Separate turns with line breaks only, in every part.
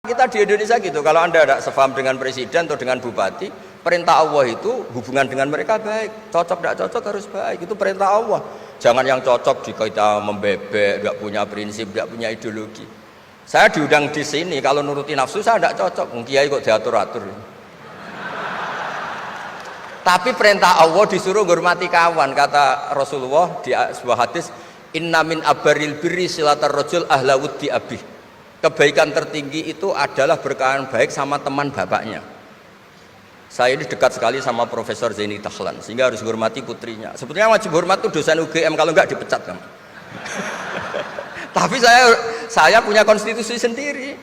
Kita di Indonesia gitu, kalau Anda tidak sepaham dengan presiden atau dengan bupati, perintah Allah itu hubungan dengan mereka baik, cocok tidak cocok harus baik, itu perintah Allah. Jangan yang cocok jika kita membebek, tidak punya prinsip, tidak punya ideologi. Saya diundang di sini, kalau nuruti nafsu saya tidak cocok, kiai kok diatur-atur. Tapi perintah Allah disuruh menghormati kawan, kata Rasulullah di sebuah hadis, inna min abaril birri silatar rajul ahla wuddi abih. Kebaikan tertinggi itu adalah berkawan baik sama teman bapaknya. Saya ini dekat sekali sama Profesor Zaini Dahlan, sehingga harus menghormati putrinya. Sebetulnya wajib hormat itu dosen UGM, kalau enggak dipecat kan. Tapi saya punya konstitusi sendiri.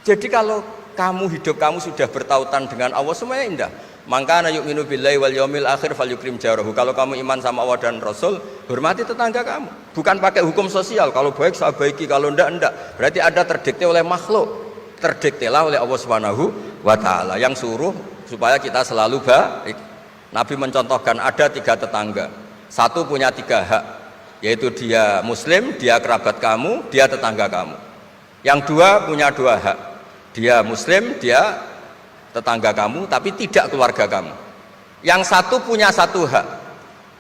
Jadi kalau hidup kamu sudah bertautan dengan Allah, semuanya indah. Maka yu'minu billahi wal yaumil akhir falyukrim jarahu. Kalau kamu iman sama Allah dan Rasul, hormati tetangga kamu. Bukan pakai hukum sosial, kalau baik saya baiki, kalau enggak. Berarti ada terdikte oleh makhluk, terdiktelah oleh Allah Subhanahu wa taala yang suruh supaya kita selalu baik. Nabi mencontohkan ada 3 tetangga. Satu punya 3 hak, yaitu dia muslim, dia kerabat kamu, dia tetangga kamu. Yang 2 punya 2 hak. Dia muslim, dia tetangga kamu, tapi tidak keluarga kamu. Yang 1 punya 1 hak,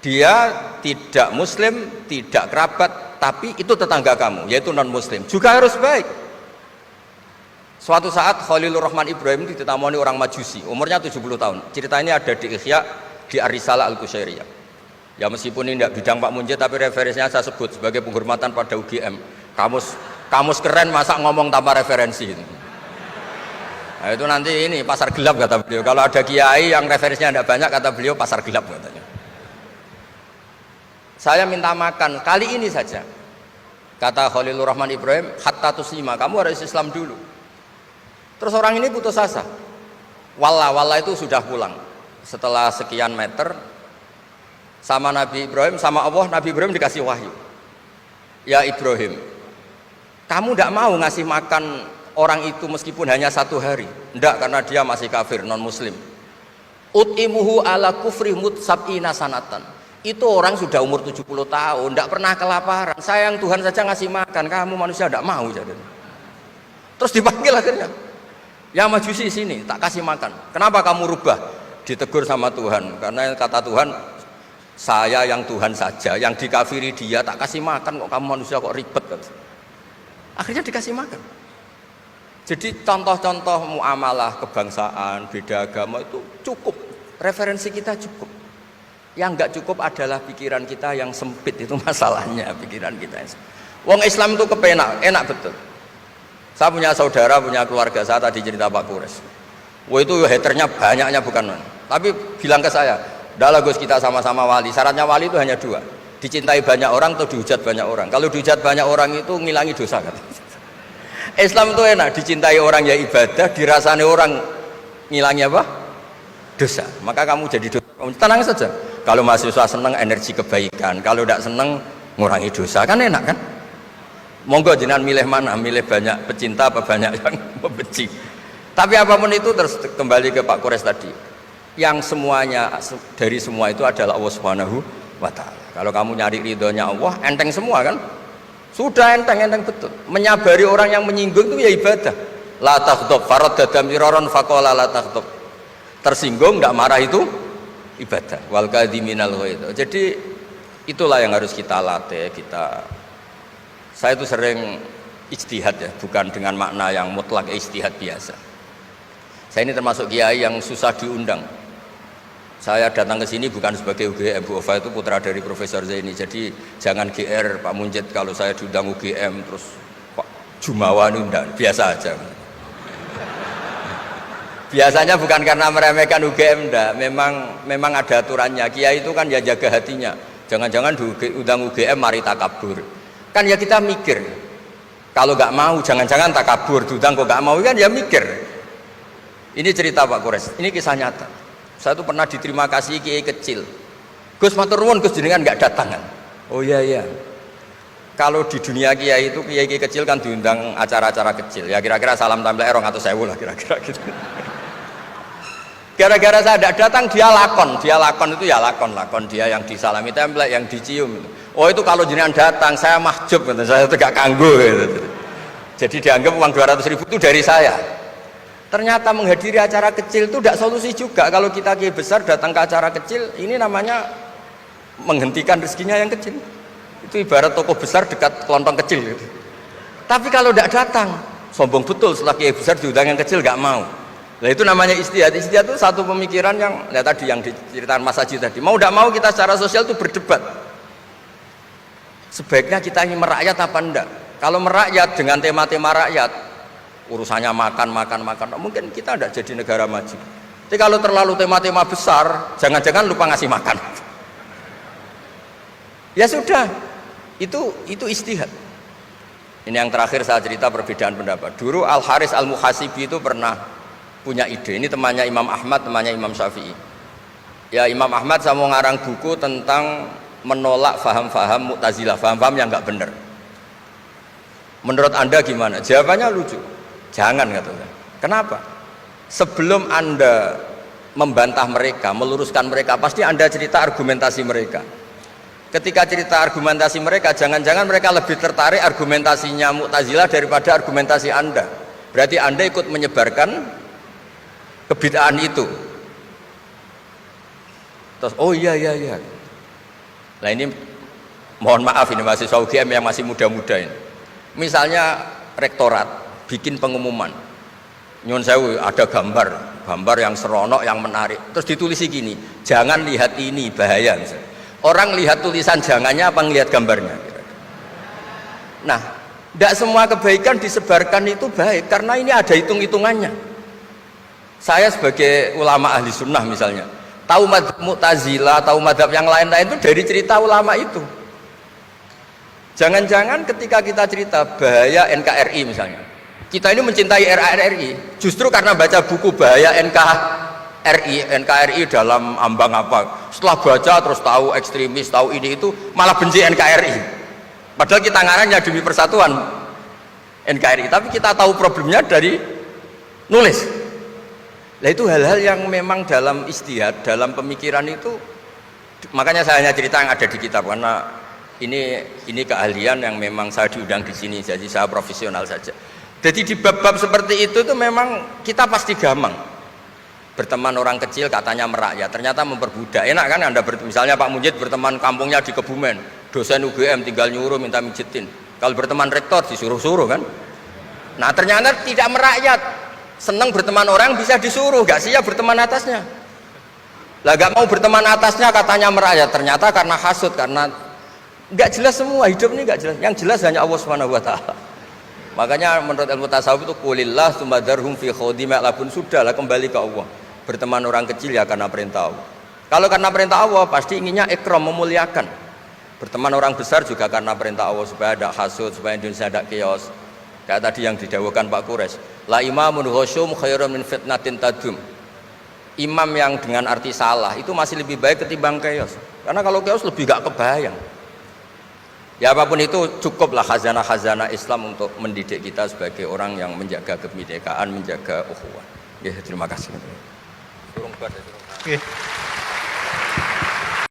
dia tidak muslim, tidak kerabat, tapi itu tetangga kamu, yaitu non muslim, juga harus baik. Suatu saat Khalilur Rahman Ibrahim ditemani orang Majusi, umurnya 70 tahun. Cerita ini ada di Ihya, di Ar-Risalah Al-Qusyairiyah. Ya meskipun ini tidak bidang Pak Munjid, tapi referensinya saya sebut sebagai penghormatan pada UGM. Kamus keren, masa ngomong tanpa referensi. Nah, itu nanti ini pasar gelap kata beliau. Kalau ada kiai yang referensinya tidak banyak, kata beliau pasar gelap katanya. Saya minta makan kali ini saja, kata Khalilur Rahman Ibrahim, hatta tuslima, kamu harus Islam dulu. Terus orang ini putus asa. Wallah itu sudah pulang setelah sekian meter sama Nabi Ibrahim, sama Allah. Nabi Ibrahim dikasih wahyu, ya Ibrahim, kamu tidak mau ngasih makan orang itu meskipun hanya 1 hari? Enggak, karena dia masih kafir, non muslim. Ut'imuhu ala kufri sab'ina sanatan. Itu orang sudah umur 70 tahun, enggak pernah kelaparan. Sayang Tuhan saja ngasih makan, kamu manusia enggak mau. Jadi. Terus dipanggil akhirnya, ya Majusi sini, tak kasih makan. Kenapa kamu rubah? Ditegur sama Tuhan, karena kata Tuhan, saya yang Tuhan saja, yang dikafiri dia tak kasih makan, kok kamu manusia kok ribet. Akhirnya dikasih makan. Jadi contoh-contoh muamalah kebangsaan, beda agama itu cukup, referensi kita cukup. Yang enggak cukup adalah pikiran kita yang sempit, itu masalahnya pikiran kita. Wong Islam itu kepenak, enak betul. Saya punya saudara, punya keluarga, saya tadi cerita Pak Kures. Wah itu haternya banyaknya bukan. Tapi bilang ke saya, "Dahlah Gus, kita sama-sama wali. Syaratnya wali itu hanya 2, dicintai banyak orang atau dihujat banyak orang. Kalau dihujat banyak orang itu ngilangi dosa kan." Islam itu enak, dicintai orang ya ibadah, dirasani orang ngilangi apa? Dosa. Maka kamu jadi dosa, tenang saja. Kalau mahasiswa senang energi kebaikan, kalau tidak senang ngurangi dosa, kan enak kan? Monggo jenengan milih mana? Milih banyak pecinta apa banyak yang membenci? Tapi apapun itu, terus kembali ke Pak Kures tadi, yang semuanya dari semua itu adalah Allah Subhanahu wa taala. Kalau kamu nyari ridhonya Allah, enteng semua kan? Sudah enteng betul. Menyabari orang yang menyinggung itu ya ibadah. La taghdab, faradada miraron faqala la taghdab. Tersinggung enggak marah itu ibadah. Wal kadhiminal ghaidh. Jadi itulah yang harus kita latih, saya itu sering ijtihad ya, bukan dengan makna yang mutlak ijtihad biasa. Saya ini termasuk kiai yang susah diundang. Saya datang ke sini bukan sebagai UGM, Bu Ova itu putra dari Profesor Zaini. Jadi jangan GR Pak Munjid kalau saya diundang UGM terus Pak Jumawa undang, biasa aja. Biasanya bukan karena meremehkan UGM, enggak. Memang ada aturannya. Kiai itu kan ya jaga hatinya. Jangan-jangan diundang UGM mari takabur. Kan ya kita mikir. Kalau nggak mau jangan-jangan takabur, diundang kok nggak mau kan ya mikir. Ini cerita Pak Kures, ini kisah nyata. Saya tuh pernah diterima kasih kiai kecil. Gus matur nuwun Gus jenengan nggak datang kan? Oh iya. Kalau di dunia kiai itu kiai kecil kan diundang acara-acara kecil. Ya kira-kira salam template 200.000 lah kira-kira gitu. Gara-gara saya tidak datang dia lakon itu ya lakon dia yang disalami template, yang dicium. Oh itu kalau jenengan datang saya mahjub, saya tegak kanggo gitu. Jadi dianggap uang 200.000 itu dari saya. Ternyata menghadiri acara kecil itu tidak solusi juga. Kalau kita kiai besar datang ke acara kecil, ini namanya menghentikan rezekinya yang kecil. Itu ibarat toko besar dekat kelontong kecil gitu. Tapi kalau tidak datang, sombong betul setelah kiai besar diundang yang kecil nggak mau. Nah itu namanya istihad. Istihad itu satu pemikiran yang ya tadi yang diceritakan Mas Haji tadi. Mau tidak mau kita secara sosial itu berdebat. Sebaiknya kita ingin merakyat apa enggak? Kalau merakyat dengan tema-tema rakyat, urusannya makan, mungkin kita tidak jadi negara maju. Tapi kalau terlalu tema-tema besar, jangan-jangan lupa ngasih makan. Ya sudah, itu istihad. Ini yang terakhir saya cerita perbedaan pendapat. Dulu Al Haris Al Muhasibi itu pernah punya ide. Ini temannya Imam Ahmad, temannya Imam Syafi'i. Ya Imam Ahmad saya mau ngarang buku tentang menolak faham-faham Mu'tazilah, faham-faham yang nggak benar. Menurut Anda gimana? Jawabannya lucu. Jangan katanya. Kenapa? Sebelum Anda membantah mereka, meluruskan mereka, pasti Anda cerita argumentasi mereka. Ketika cerita argumentasi mereka, jangan-jangan mereka lebih tertarik argumentasinya Mu'tazilah daripada argumentasi Anda. Berarti Anda ikut menyebarkan kebid'ahan itu. Terus, oh iya. Nah ini mohon maaf ini mahasiswa UGM yang masih muda-muda ini. Misalnya rektorat bikin pengumuman, nyun sewu ada gambar yang seronok, yang menarik, terus ditulisi gini, jangan lihat ini bahaya. Misalnya. Orang lihat tulisan jangannya apa ngelihat gambarnya? Nah, tidak semua kebaikan disebarkan itu baik karena ini ada hitung-hitungannya. Saya sebagai ulama ahli sunnah misalnya, tahu madzhab Mu'tazilah, tahu madzhab yang lain-lain itu dari cerita ulama itu. Jangan-jangan ketika kita cerita bahaya NKRI misalnya, kita ini mencintai NKRI justru karena baca buku bahaya NKRI dalam ambang apa, setelah baca terus tahu ekstremis, tahu ini itu, malah benci NKRI, padahal kita ngarangnya demi persatuan NKRI, tapi kita tahu problemnya dari nulis. Nah itu hal-hal yang memang dalam istihad, dalam pemikiran itu, makanya saya hanya cerita yang ada di kitab karena ini keahlian yang memang saya diundang di sini, jadi saya profesional saja. Jadi di bab-bab seperti itu tuh memang kita pasti gampang berteman orang kecil katanya merakyat, ternyata memperbudak. Enak kan Anda misalnya Pak Munjid berteman kampungnya di Kebumen, dosen UGM tinggal nyuruh minta mijitin. Kalau berteman rektor disuruh-suruh kan. Nah ternyata tidak merakyat, senang berteman orang bisa disuruh, gak siap berteman atasnya. Lah gak mau berteman atasnya katanya merakyat, ternyata karena hasud, karena nggak jelas semua, hidup ini nggak jelas. Yang jelas hanya Allah Subhanahu wa taala. Makanya menurut ilmu tasawuf itu qulillah tsummadarhum fi khawdim ya'labun, sudahlah kembali ke Allah. Berteman orang kecil ya karena perintah Allah. Kalau karena perintah Allah pasti inginnya ikram, memuliakan. Berteman orang besar juga karena perintah Allah supaya ada hasud, supaya Indonesia ada chaos. Kayak tadi yang didawuhkan Pak Quraisy, la imamun khusyum khairun min fitnatin tadum. Imam yang dengan arti salah itu masih lebih baik ketimbang chaos. Karena kalau chaos lebih gak kebayang. Ya apapun itu cukuplah khazanah-khazanah Islam untuk mendidik kita sebagai orang yang menjaga kebinekaan, menjaga ukhuwah. Ya, terima kasih.
Oke.